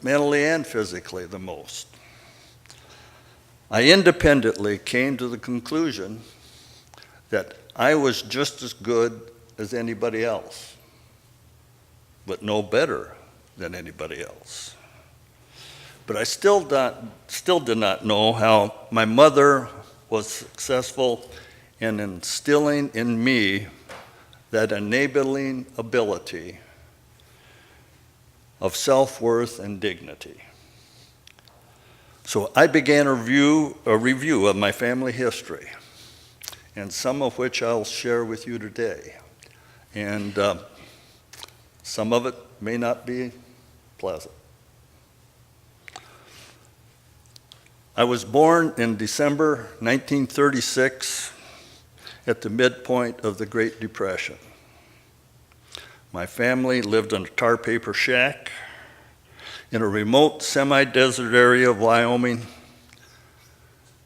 mentally and physically the most. I independently came to the conclusion that I was just as good as anybody else, but no better than anybody else. But I still did not know how my mother was successful in instilling in me that enabling ability of self-worth and dignity. So I began a review of my family history, and some of which I'll share with you today. And some of it may not be pleasant. I was born in December 1936 at the midpoint of the Great Depression. My family lived in a tar paper shack in a remote semi-desert area of Wyoming,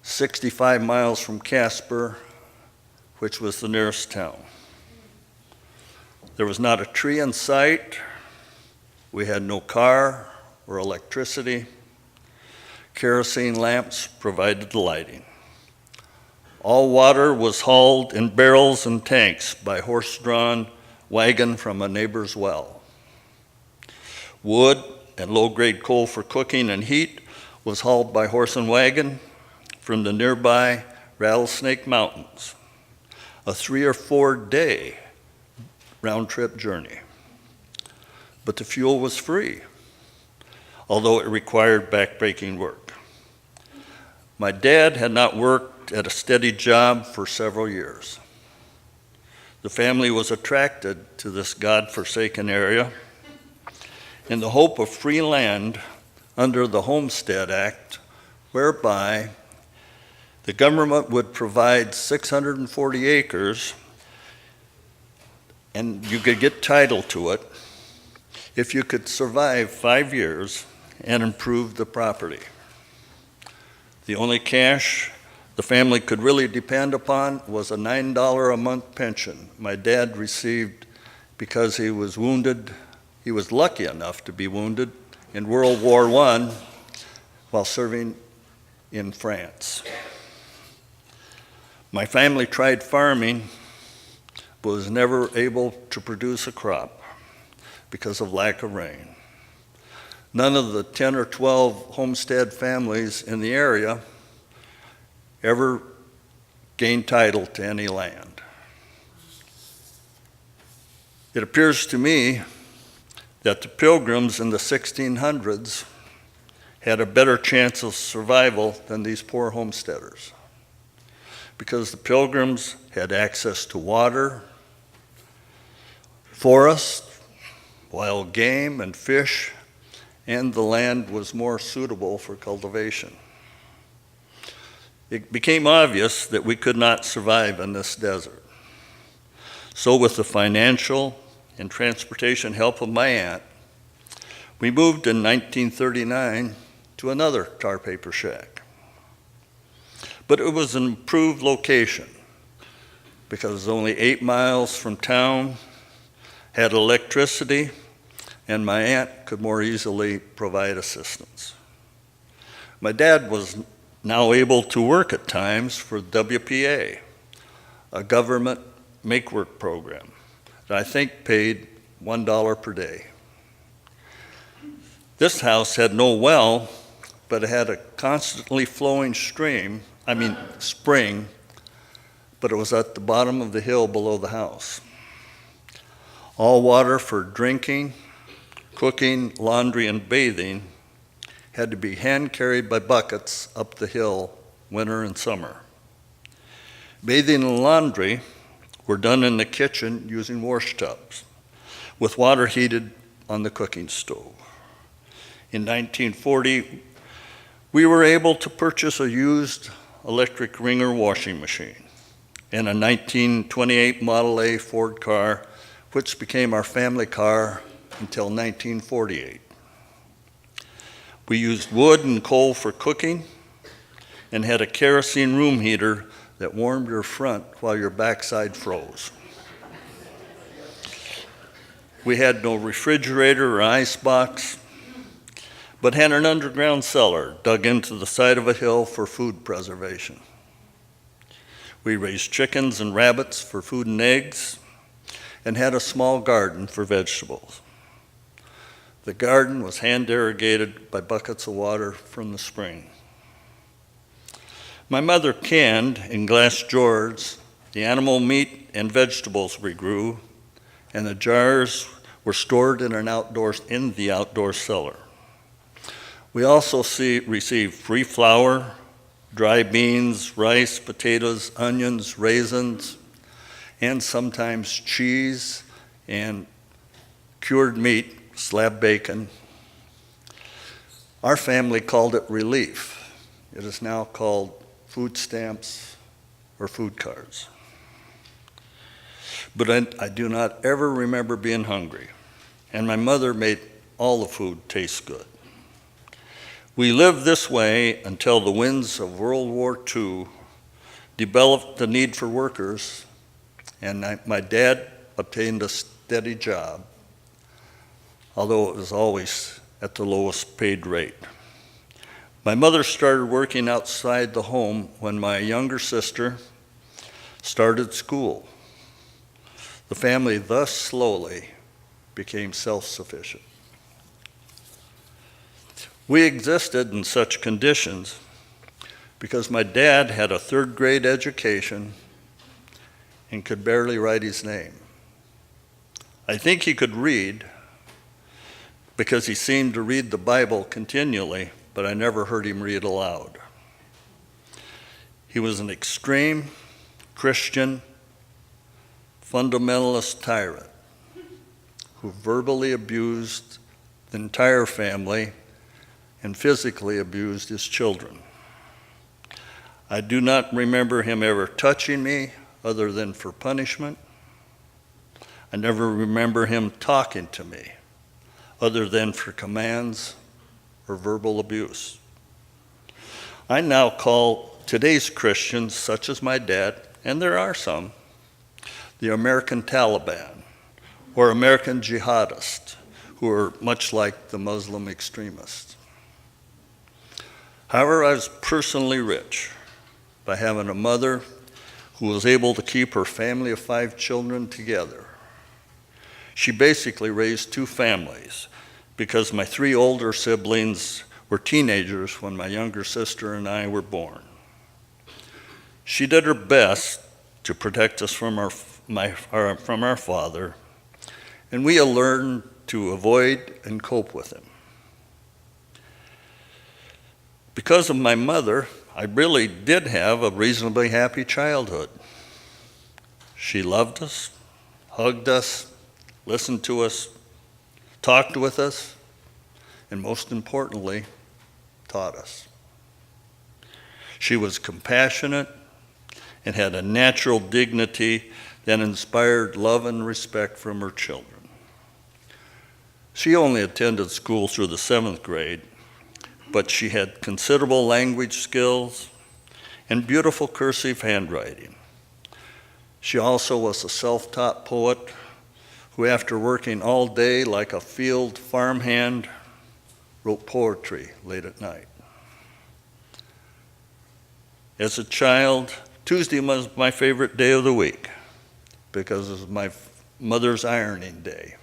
65 miles from Casper, which was the nearest town. There was not a tree in sight. We had no car or electricity. Kerosene lamps provided the lighting. All water was hauled in barrels and tanks by horse-drawn wagon from a neighbor's well. Wood and low-grade coal for cooking and heat was hauled by horse and wagon from the nearby Rattlesnake Mountains, a 3 or 4 day round-trip journey. But the fuel was free, although it required backbreaking work. My dad had not worked at a steady job for several years. The family was attracted to this God-forsaken area in the hope of free land under the Homestead Act, whereby the government would provide 640 acres and you could get title to it if you could survive 5 years and improve the property. The only cash the family could really depend upon was a $9 a month pension my dad received because he was wounded. He was lucky enough to be wounded in World War I while serving in France. My family tried farming, but was never able to produce a crop because of lack of rain. None of the 10 or 12 homestead families in the area ever gained title to any land. It appears to me that the Pilgrims in the 1600s had a better chance of survival than these poor homesteaders, because the Pilgrims had access to water, forest, wild game, and fish, and the land was more suitable for cultivation. It became obvious that we could not survive in this desert. So with the financial and transportation help of my aunt, we moved in 1939 to another tar paper shack. But it was an improved location because it was only 8 miles from town, had electricity, and my aunt could more easily provide assistance. My dad was now able to work at times for WPA, a government make-work program that I think paid $1 per day. This house had no well, but it had a constantly flowing spring, but it was at the bottom of the hill below the house. All water for drinking, cooking, laundry, and bathing had to be hand-carried by buckets up the hill, winter and summer. Bathing and laundry were done in the kitchen using wash tubs, with water heated on the cooking stove. In 1940, we were able to purchase a used electric wringer washing machine and a 1928 Model A Ford car, which became our family car until 1948. We used wood and coal for cooking and had a kerosene room heater that warmed your front while your backside froze. We had no refrigerator or ice box. but had an underground cellar dug into the side of a hill for food preservation. We raised chickens and rabbits for food and eggs, and had a small garden for vegetables. The garden was hand irrigated by buckets of water from the spring. My mother canned in glass jars the animal meat and vegetables we grew, and the jars were stored in the outdoor cellar. We also received free flour, dry beans, rice, potatoes, onions, raisins, and sometimes cheese and cured meat, slab bacon. Our family called it relief. It is now called food stamps or food cards. But I do not ever remember being hungry, and my mother made all the food taste good. We lived this way until the winds of World War II developed the need for workers, and my dad obtained a steady job, although it was always at the lowest paid rate. My mother started working outside the home when my younger sister started school. The family thus slowly became self-sufficient. We existed in such conditions because my dad had a third-grade education and could barely write his name. I think he could read because he seemed to read the Bible continually, but I never heard him read aloud. He was an extreme Christian fundamentalist tyrant who verbally abused the entire family and physically abused his children. I do not remember him ever touching me other than for punishment. I never remember him talking to me other than for commands or verbal abuse. I now call today's Christians, such as my dad, and there are some, the American Taliban or American jihadists, who are much like the Muslim extremists. However, I was personally rich by having a mother who was able to keep her family of 5 children together. She basically raised 2 families because my 3 older siblings were teenagers when my younger sister and I were born. She did her best to protect us from our father, and we learned to avoid and cope with him. Because of my mother, I really did have a reasonably happy childhood. She loved us, hugged us, listened to us, talked with us, and most importantly, taught us. She was compassionate and had a natural dignity that inspired love and respect from her children. She only attended school through the 7th grade, but she had considerable language skills and beautiful cursive handwriting. She also was a self-taught poet who, after working all day like a field farmhand, wrote poetry late at night. As a child, Tuesday was my favorite day of the week because it was my mother's ironing day.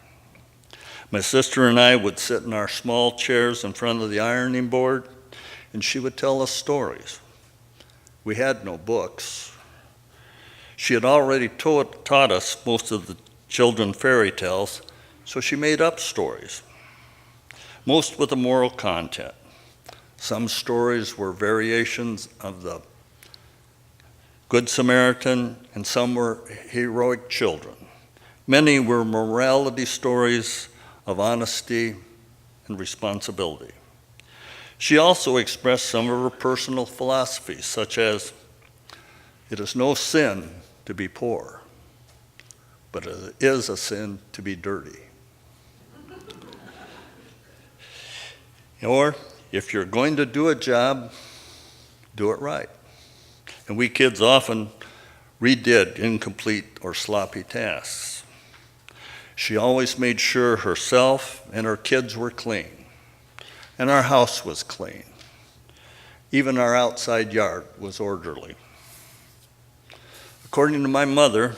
My sister and I would sit in our small chairs in front of the ironing board, and she would tell us stories. We had no books. She had already taught us most of the children fairy tales, so she made up stories, most with a moral content. Some stories were variations of the Good Samaritan, and some were heroic children. Many were morality stories of honesty and responsibility. She also expressed some of her personal philosophies, such as, it is no sin to be poor, but it is a sin to be dirty. Or, if you're going to do a job, do it right. And we kids often redid incomplete or sloppy tasks. She always made sure herself and her kids were clean. and our house was clean. Even our outside yard was orderly. According to my mother,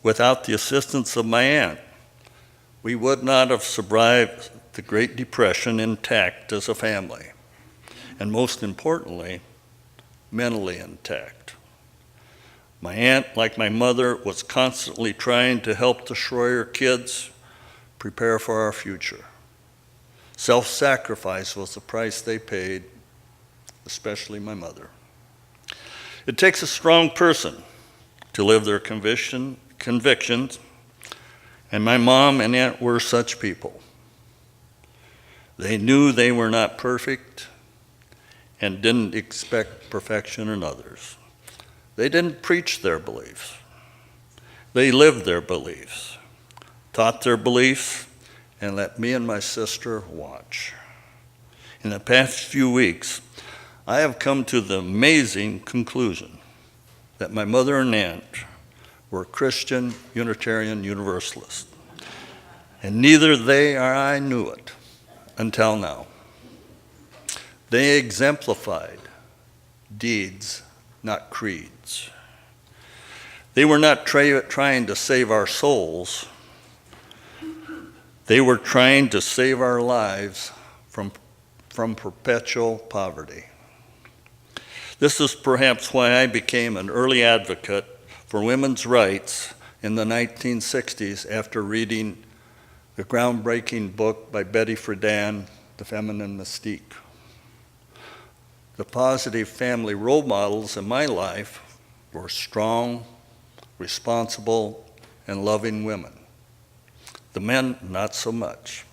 without the assistance of my aunt, we would not have survived the Great Depression intact as a family, and most importantly, mentally intact. My aunt, like my mother, was constantly trying to help the Schroyer kids prepare for our future. Self-sacrifice was the price they paid, especially my mother. It takes a strong person to live their convictions, and my mom and aunt were such people. They knew they were not perfect and didn't expect perfection in others. They didn't preach their beliefs. They lived their beliefs, taught their beliefs, and let me and my sister watch. In the past few weeks, I have come to the amazing conclusion that my mother and aunt were Christian Unitarian Universalists, and neither they or I knew it until now. They exemplified deeds, not creeds. They were not trying to save our souls. They were trying to save our lives from perpetual poverty. This is perhaps why I became an early advocate for women's rights in the 1960s after reading the groundbreaking book by Betty Friedan, The Feminine Mystique. The positive family role models in my life were strong, responsible, and loving women. The men, not so much.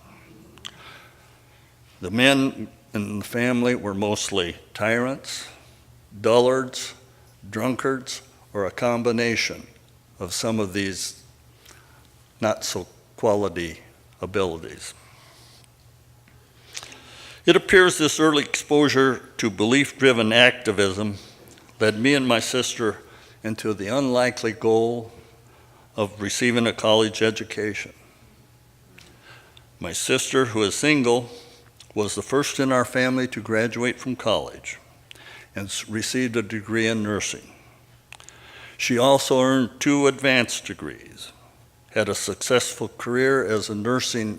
The men in the family were mostly tyrants, dullards, drunkards, or a combination of some of these not so quality abilities. It appears this early exposure to belief-driven activism led me and my sister into the unlikely goal of receiving a college education. My sister, who is single, was the first in our family to graduate from college and received a degree in nursing. She also earned 2 advanced degrees, had a successful career as a nursing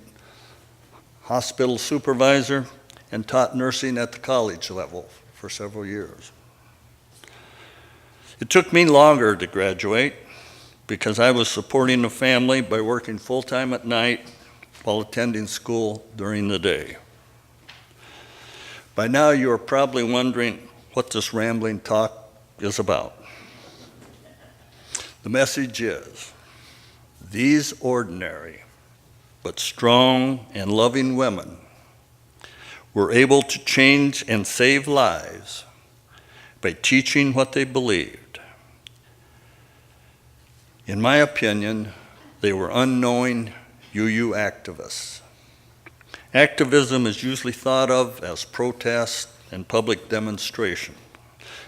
hospital supervisor, and taught nursing at the college level for several years. It took me longer to graduate because I was supporting the family by working full-time at night while attending school during the day. By now, you are probably wondering what this rambling talk is about. The message is, these ordinary but strong and loving women were able to change and save lives by teaching what they believed. In my opinion, they were unknowing UU activists. Activism is usually thought of as protest and public demonstration,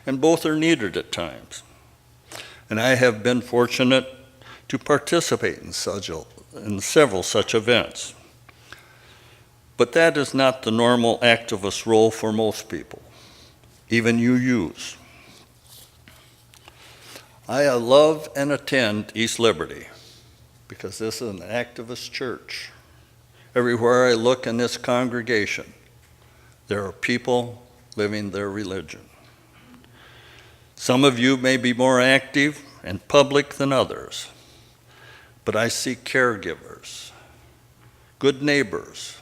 and both are needed at times. And I have been fortunate to participate in several such events. But that is not the normal activist role for most people, even UUs. I love and attend East Liberty because this is an activist church. Everywhere I look in this congregation, there are people living their religion. Some of you may be more active and public than others, but I see caregivers, good neighbors,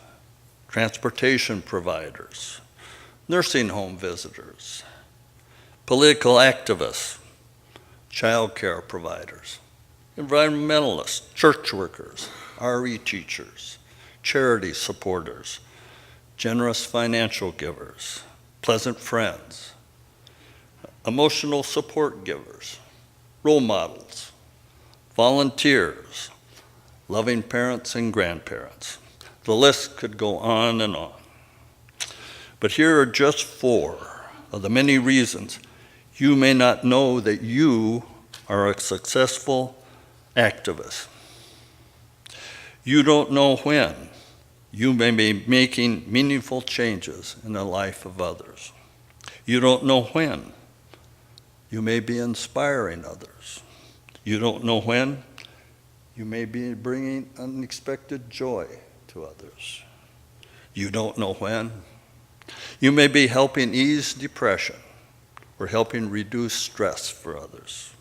transportation providers, nursing home visitors, political activists, child care providers, environmentalists, church workers, RE teachers, charity supporters, generous financial givers, pleasant friends, emotional support givers, role models, volunteers, loving parents and grandparents. The list could go on and on. But here are just 4 of the many reasons you may not know that you are a successful activist. You don't know when, You may be making meaningful changes in the life of others. You don't know when. You may be inspiring others. You don't know when. You may be bringing unexpected joy to others. You don't know when. You may be helping ease depression or helping reduce stress for others.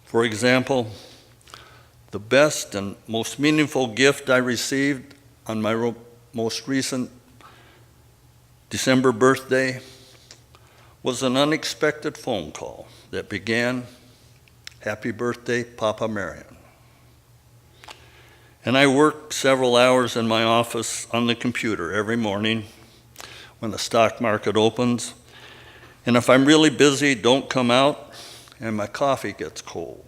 For example, the best and most meaningful gift I received on my most recent December birthday was an unexpected phone call that began, "Happy birthday, Papa Marion." And I work several hours in my office on the computer every morning when the stock market opens. And if I'm really busy, don't come out, and my coffee gets cold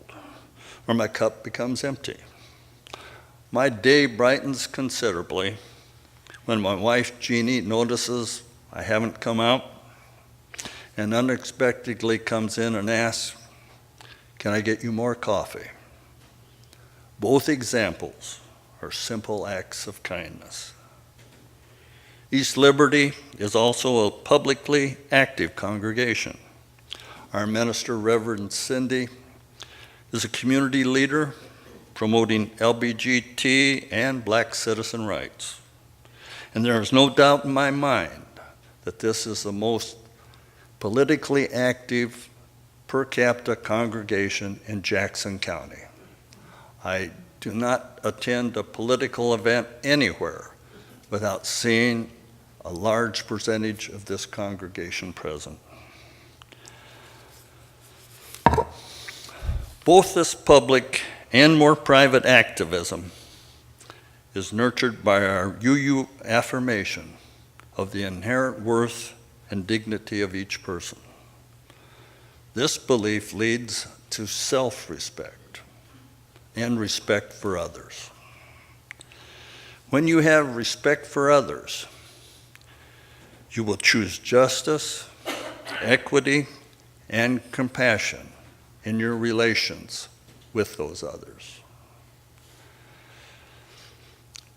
or my cup becomes empty. My day brightens considerably when my wife Jeannie notices I haven't come out and unexpectedly comes in and asks, "Can I get you more coffee?" Both examples are simple acts of kindness. East Liberty is also a publicly active congregation. Our minister, Reverend Cindy, is a community leader promoting LBGT and black citizen rights. And there is no doubt in my mind that this is the most politically active per capita congregation in Jackson County. I do not attend a political event anywhere without seeing a large percentage of this congregation present. Both this public and more private activism is nurtured by our UU affirmation of the inherent worth and dignity of each person. This belief leads to self-respect and respect for others. When you have respect for others, you will choose justice, equity, and compassion in your relations with those others.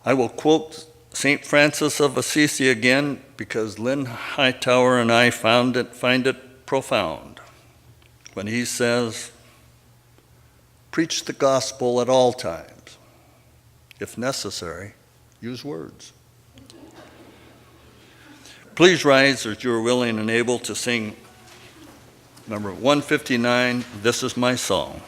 I will quote St. Francis of Assisi again because Lynn Hightower and I find it profound when he says, "Preach the gospel at all times. If necessary, use words." Please rise as you are willing and able to sing number 159, "This Is My Song."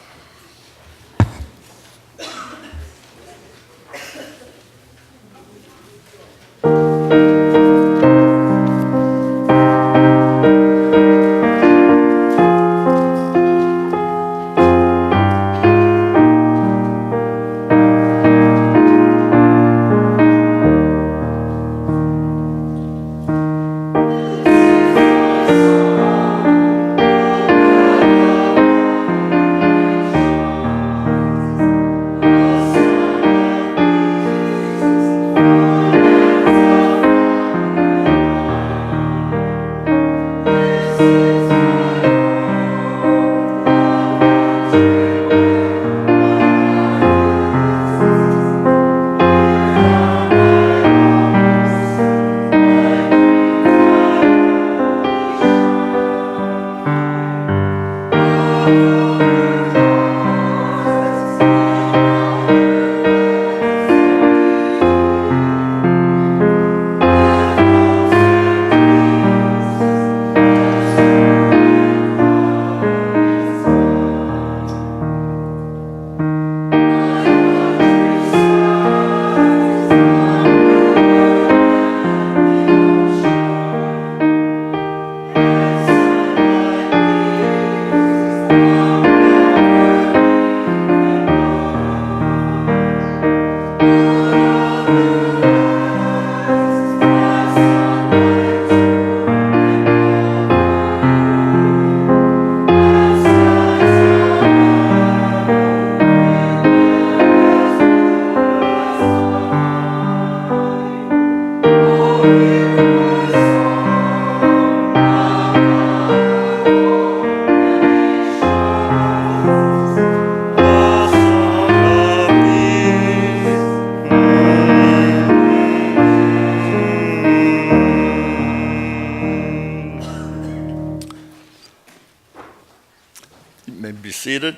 be seated.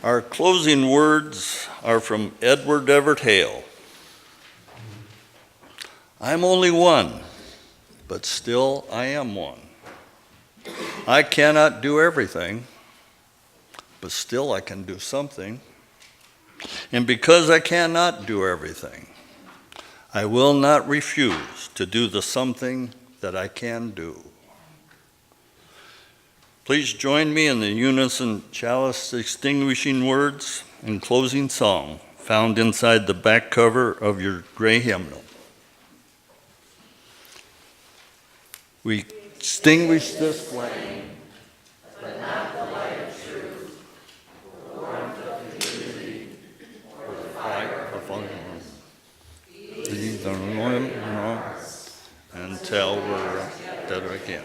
Our closing words are from Edward Everett Hale. I'm only one, but still I am one. I cannot do everything, but still I can do something. And because I cannot do everything, I will not refuse to do the something that I can do. Please join me in the unison chalice extinguishing words and closing song found inside the back cover of your gray hymnal. We extinguish this flame, but not the light of truth, the warmth of community, or the fire of honor. These are until we're dead again.